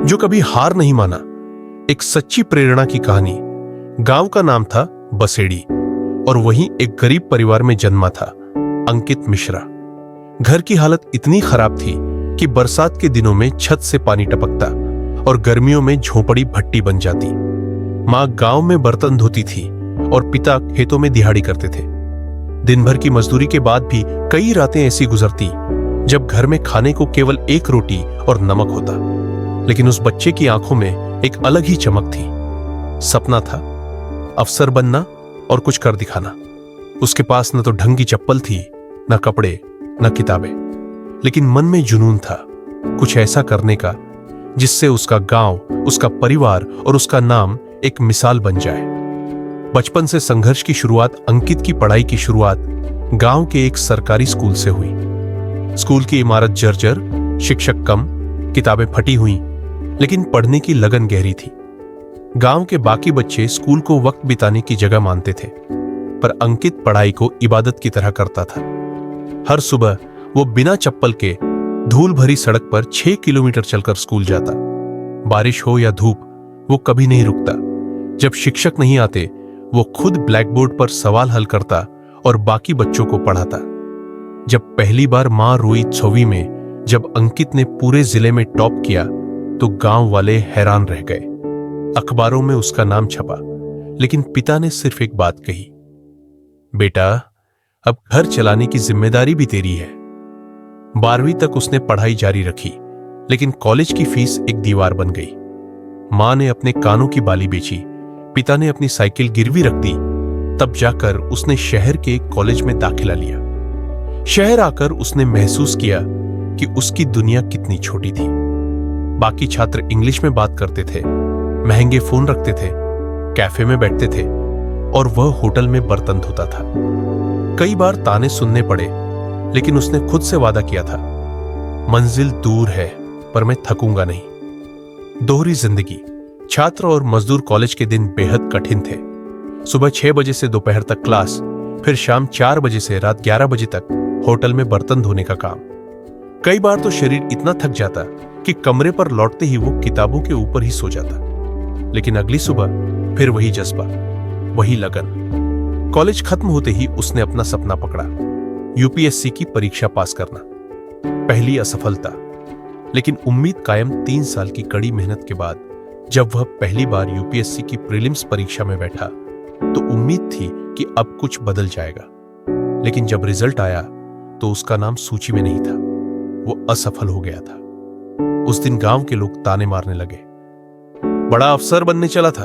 जो कभी हार नहीं माना। एक सच्ची प्रेरणा की कहानी। गांव का नाम था बसेड़ी और वहीं एक गरीब परिवार में जन्मा था अंकित मिश्रा। घर की हालत इतनी खराब थी कि बरसात के दिनों में छत से पानी टपकता और गर्मियों में झोपड़ी भट्टी बन जाती। मां गांव में बर्तन धोती थी और पिता खेतों में दिहाड़ी करते थे। दिन भर की मजदूरी के बाद भी कई रातें ऐसी गुजरती जब घर में खाने को केवल एक रोटी और नमक होता। लेकिन उस बच्चे की आंखों में एक अलग ही चमक थी। सपना था अफसर बनना और कुछ कर दिखाना। उसके पास न तो ढंग की चप्पल थी, न कपड़े, न किताबें, लेकिन मन में जुनून था कुछ ऐसा करने का जिससे उसका गांव, उसका परिवार और उसका नाम एक मिसाल बन जाए। बचपन से संघर्ष की शुरुआत अंकित की पढ़ाई की शुरुआत गांव के एक सरकारी स्कूल से हुई। स्कूल की इमारत जर्जर, शिक्षक कम, किताबें फटी हुई, लेकिन पढ़ने की लगन गहरी थी। गांव के बाकी बच्चे स्कूल को वक्त बिताने की जगह मानते थे, पर अंकित पढ़ाई को इबादत की तरह करता था। हर सुबह वो बिना चप्पल के धूल भरी सड़क पर 6 किलोमीटर चलकर स्कूल जाता। बारिश हो या धूप, वो कभी नहीं रुकता। जब शिक्षक नहीं आते, वो खुद ब्लैकबोर्ड पर सवाल हल करता और बाकी बच्चों को पढ़ाता। जब पहली बार मां रोई 6वीं में जब अंकित ने पूरे जिले में टॉप किया तो गांव वाले हैरान रह गए। अखबारों में उसका नाम छपा, लेकिन पिता ने सिर्फ एक बात कही, बेटा अब घर चलाने की जिम्मेदारी भी तेरी है। 12वीं तक उसने पढ़ाई जारी रखी, लेकिन कॉलेज की फीस एक दीवार बन गई। मां ने अपने कानों की बाली बेची, पिता ने अपनी साइकिल गिरवी रख दी। तब जाकर उसने शहर के एक कॉलेज में दाखिला लिया। शहर आकर उसने महसूस किया कि उसकी दुनिया कितनी छोटी थी। बाकी छात्र इंग्लिश में बात करते थे, महंगे फोन रखते थे, कैफे में बैठते थे और वह होटल में बर्तन धोता था। कई बार ताने सुनने पड़े, लेकिन उसने खुद से वादा किया था, मंजिल दूर है पर मैं थकूंगा नहीं। दोहरी जिंदगी। छात्र और मजदूर कॉलेज के दिन बेहद कठिन थे। सुबह 6 बजे से दोपहर तक क्लास, फिर शाम 4 बजे से रात 11 बजे तक होटल में बर्तन धोने का काम। कई बार तो शरीर इतना थक जाता कि कमरे पर लौटते ही वो किताबों के ऊपर ही सो जाता। लेकिन अगली सुबह फिर वही जज्बा, वही लगन। कॉलेज खत्म होते ही उसने अपना सपना पकड़ा, यूपीएससी की परीक्षा पास करना। पहली असफलता, लेकिन उम्मीद कायम। 3 साल की कड़ी मेहनत के बाद जब वह पहली बार यूपीएससी की प्रीलिम्स परीक्षा में बैठा तो उम्मीद थी कि अब कुछ बदल जाएगा। लेकिन जब रिजल्ट आया तो उसका नाम सूची में नहीं था, वो असफल हो गया था। उस दिन गांव के लोग ताने मारने लगे, बड़ा अफसर बनने चला था,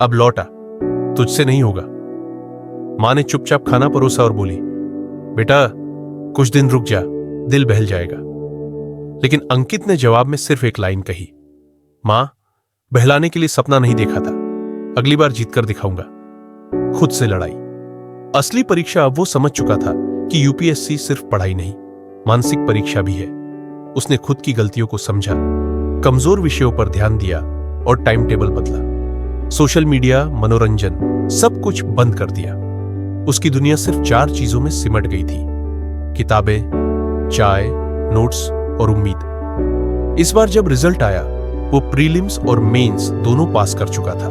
अब लौटा, तुझसे नहीं होगा। मां ने चुपचाप खाना परोसा और बोली, बेटा कुछ दिन रुक जा, दिल बहल जाएगा। लेकिन अंकित ने जवाब में सिर्फ एक लाइन कही, मां बहलाने के लिए सपना नहीं देखा था, अगली बार जीत कर दिखाऊंगा। खुद से लड़ाई। असली परीक्षा अब वो समझ चुका था कि यूपीएससी सिर्फ पढ़ाई नहीं, मानसिक परीक्षा भी है। उसने खुद की गलतियों को समझा, कमजोर विषयों पर ध्यान दिया और टाइम टेबल बदला। सोशल मीडिया, मनोरंजन, सब कुछ बंद कर दिया। उसकी दुनिया सिर्फ 4 चीजों में सिमट गई थी, किताबें, चाय, नोट्स और उम्मीद। इस बार जब रिजल्ट आया, वो प्रीलिम्स और मेंस दोनों पास कर चुका था।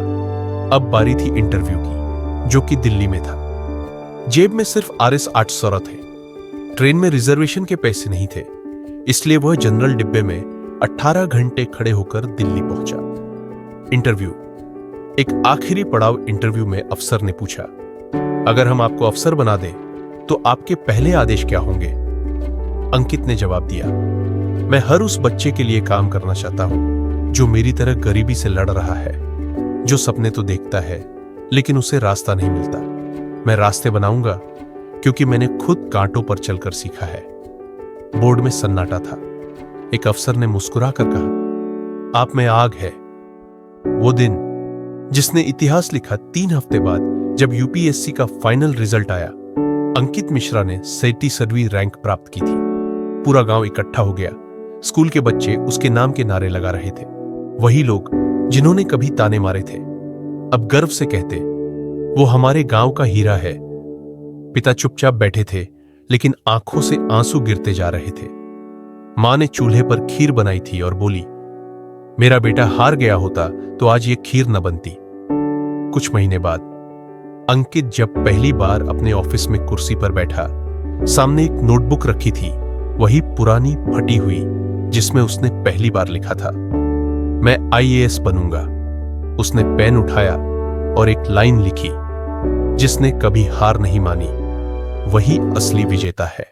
अब बारी थी इंटरव्यू की, जो कि दिल्ली में था। जेब में सिर्फ RS 800 थे। ट्रेन में रिजर्वेशन के पैसे नहीं थे, इसलिए वह जनरल डिब्बे में 18 घंटे खड़े होकर दिल्ली पहुंचा। इंटरव्यू। एक आखिरी पड़ाव इंटरव्यू में अफसर ने पूछा, अगर हम आपको अफसर बना दें तो आपके पहले आदेश क्या होंगे? अंकित ने जवाब दिया, मैं हर उस बच्चे के लिए काम करना चाहता हूं जो मेरी तरह गरीबी से लड़ रहा है, जो सपने तो देखता है लेकिन उसे रास्ता नहीं मिलता। मैं रास्ते बनाऊंगा क्योंकि मैंने खुद कांटों पर चलकर सीखा है। बोर्ड में सन्नाटा था। एक अफसर ने मुस्कुराकर कहा, आप में आग है। वो दिन जिसने इतिहास लिखा। 3 हफ्ते बाद जब यूपीएससी का फाइनल रिजल्ट आया, अंकित मिश्रा ने 37वीं रैंक प्राप्त की थी। पूरा गांव इकट्ठा हो गया। स्कूल के बच्चे उसके नाम के नारे लगा रहे थे। वही लोग जिन्होंने कभी ताने मारे थे अब गर्व से कहते, वो हमारे गांव का हीरा है। पिता चुपचाप बैठे थे, लेकिन आंखों से आंसू गिरते जा रहे थे। मां ने चूल्हे पर खीर बनाई थी और बोली, मेरा बेटा हार गया होता तो आज ये खीर न बनती। कुछ महीने बाद अंकित जब पहली बार अपने ऑफिस में कुर्सी पर बैठा, सामने एक नोटबुक रखी थी, वही पुरानी फटी हुई जिसमें उसने पहली बार लिखा था, मैं आईएएस बनूंगा। उसने पेन उठाया और एक लाइन लिखी, जिसने कभी हार नहीं मानी वही असली विजेता है।